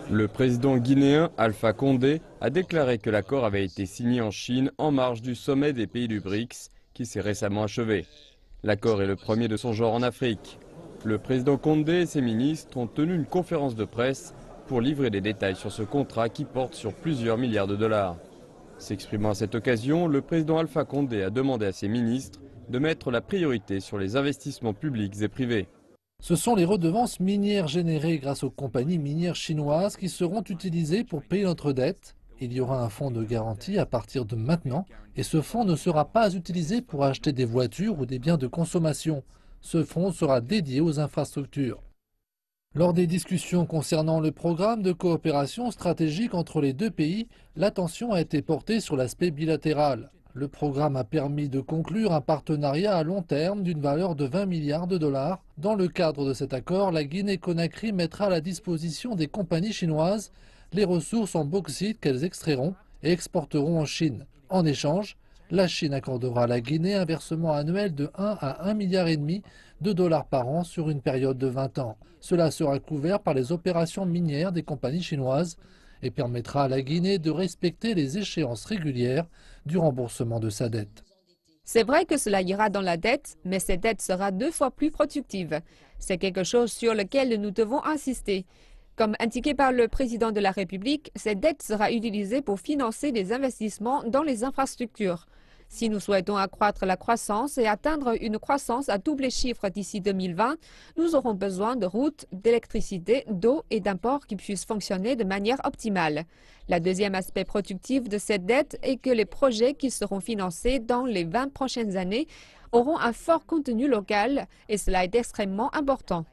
Le président guinéen Alpha Condé a déclaré que l'accord avait été signé en Chine en marge du sommet des pays du BRICS qui s'est récemment achevé. L'accord est le premier de son genre en Afrique. Le président Condé et ses ministres ont tenu une conférence de presse pour livrer des détails sur ce contrat qui porte sur plusieurs milliards de dollars. S'exprimant à cette occasion, le président Alpha Condé a demandé à ses ministres de mettre la priorité sur les investissements publics et privés. Ce sont les redevances minières générées grâce aux compagnies minières chinoises qui seront utilisées pour payer notre dette. Il y aura un fonds de garantie à partir de maintenant et ce fonds ne sera pas utilisé pour acheter des voitures ou des biens de consommation. Ce fonds sera dédié aux infrastructures. Lors des discussions concernant le programme de coopération stratégique entre les deux pays, l'attention a été portée sur l'aspect bilatéral. Le programme a permis de conclure un partenariat à long terme d'une valeur de 20 milliards de dollars. Dans le cadre de cet accord, la Guinée-Conakry mettra à la disposition des compagnies chinoises les ressources en bauxite qu'elles extrairont et exporteront en Chine. En échange, la Chine accordera à la Guinée un versement annuel de 1 à 1,5 milliard de dollars par an sur une période de 20 ans. Cela sera couvert par les opérations minières des compagnies chinoises et permettra à la Guinée de respecter les échéances régulières du remboursement de sa dette. C'est vrai que cela ira dans la dette, mais cette dette sera 2 fois plus productive. C'est quelque chose sur lequel nous devons insister. Comme indiqué par le président de la République, cette dette sera utilisée pour financer des investissements dans les infrastructures. Si nous souhaitons accroître la croissance et atteindre une croissance à double chiffre d'ici 2020, nous aurons besoin de routes, d'électricité, d'eau et d'un port qui puissent fonctionner de manière optimale. Le deuxième aspect productif de cette dette est que les projets qui seront financés dans les 20 prochaines années auront un fort contenu local et cela est extrêmement important.